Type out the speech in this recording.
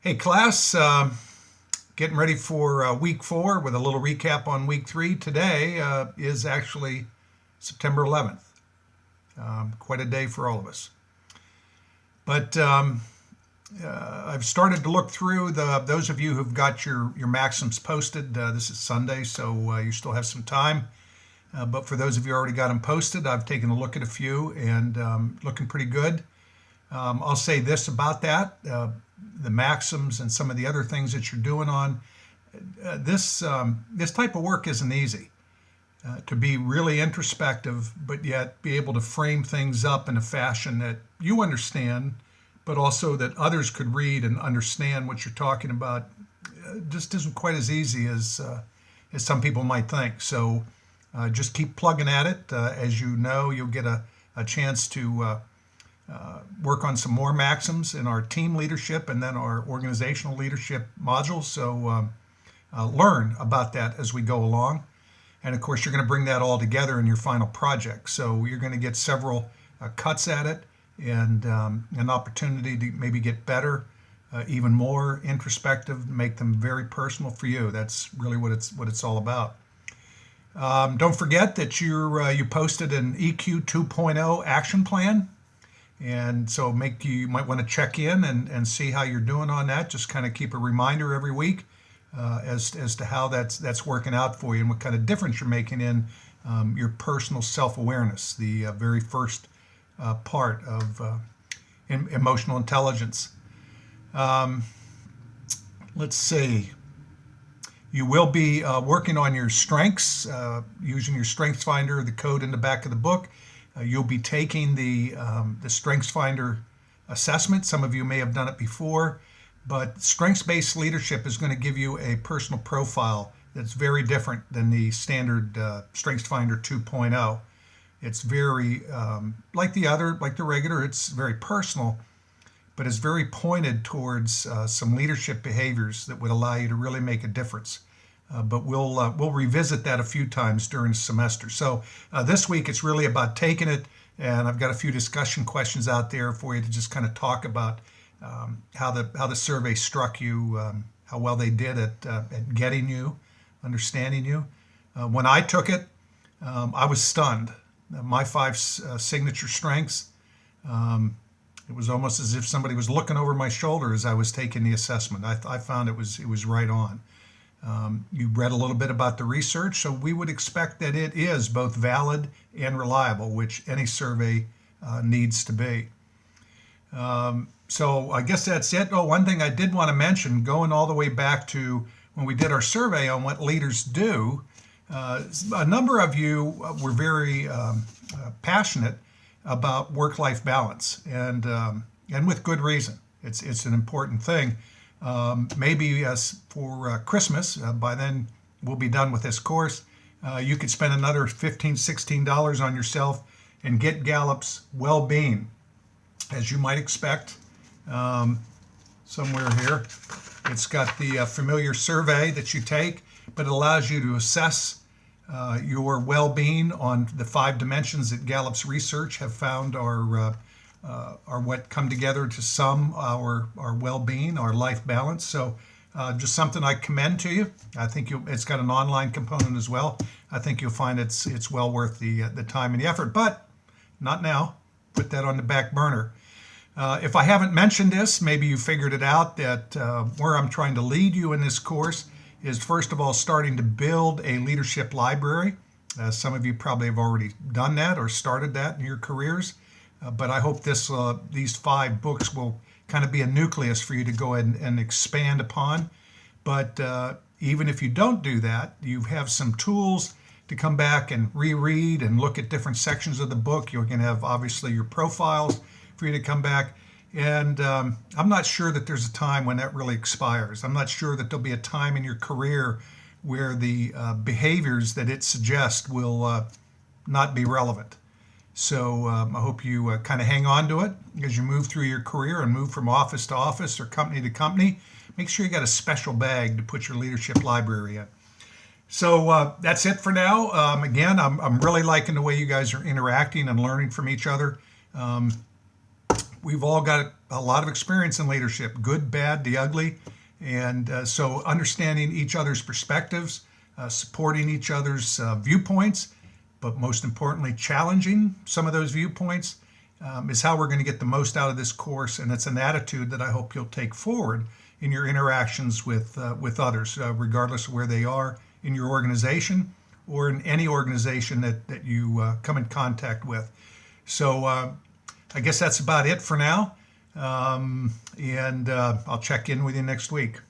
Hey, class, getting ready for week 4 with a little recap on week 3. Today is actually September 11th. Quite a day for all of us. But I've started to look through those of you who've got your maxims posted. This is Sunday, so you still have some time. But for those of you who already got them posted, I've taken a look at a few and looking pretty good. I'll say this about that. The maxims and some of the other things that you're doing on this type of work isn't easy. To be really introspective, but yet be able to frame things up in a fashion that you understand, but also that others could read and understand what you're talking about, just isn't quite as easy as some people might think. So just keep plugging at it. As you know, you'll get a chance to work on some more maxims in our team leadership and then our organizational leadership modules. So learn about that as we go along. And of course, you're going to bring that all together in your final project. So you're going to get several cuts at it and an opportunity to maybe get better, even more introspective, make them very personal for you. That's really what it's all about. Don't forget that you posted an EQ 2.0 action plan. And so you might want to check in and see how you're doing on that. Just kind of keep a reminder every week as to how that's working out for you and what kind of difference you're making in your personal self-awareness, the very first part of emotional intelligence. Let's see. You will be working on your strengths, using your Strengths Finder, the code in the back of the book. You'll be taking the Strengths Finder assessment. Some of you may have done it before, but strengths-based leadership is going to give you a personal profile that's very different than the standard Strengths Finder 2.0. It's very like the regular. It's very personal, but it's very pointed towards some leadership behaviors that would allow you to really make a difference. But we'll revisit that a few times during the semester. So this week it's really about taking it, and I've got a few discussion questions out there for you to just kind of talk about how the survey struck you, how well they did at getting you, understanding you. When I took it, I was stunned. My 5 signature strengths. It was almost as if somebody was looking over my shoulder as I was taking the assessment. I found it was right on. You read a little bit about the research, so we would expect that it is both valid and reliable, which any survey needs to be. So I guess that's it. Oh, one thing I did want to mention, going all the way back to when we did our survey on what leaders do, a number of you were very passionate about work-life balance, and with good reason. It's an important thing. Maybe for Christmas, by then we'll be done with this course, you could spend another $15, $16 on yourself and get Gallup's well-being. As you might expect, somewhere here, it's got the familiar survey that you take, but it allows you to assess your well-being on the 5 dimensions that Gallup's research have found are what come together to sum our well-being, our life balance. So just something I commend to you. I think it's got an online component as well. I think you'll find it's well worth the time and the effort, but not now. Put that on the back burner. If I haven't mentioned this, maybe you figured it out, that where I'm trying to lead you in this course is, first of all, starting to build a leadership library. Some of you probably have already done that or started that in your careers. But I hope these 5 books will kind of be a nucleus for you to go ahead and expand upon. But even if you don't do that, you have some tools to come back and reread and look at different sections of the book. You're going to have, obviously, your profiles for you to come back. And I'm not sure that there's a time when that really expires. I'm not sure that there'll be a time in your career where the behaviors that it suggests will not be relevant. So I hope you kind of hang on to it as you move through your career and move from office to office or company to company. Make sure you got a special bag to put your leadership library in. So that's it for now. Again, I'm really liking the way you guys are interacting and learning from each other. we've all got a lot of experience in leadership, good, bad, the ugly. And so understanding each other's perspectives, supporting each other's viewpoints, but most importantly, challenging some of those viewpoints is how we're going to get the most out of this course. And it's an attitude that I hope you'll take forward in your interactions with others, regardless of where they are in your organization or in any organization that you come in contact with. So I guess that's about it for now. And I'll check in with you next week.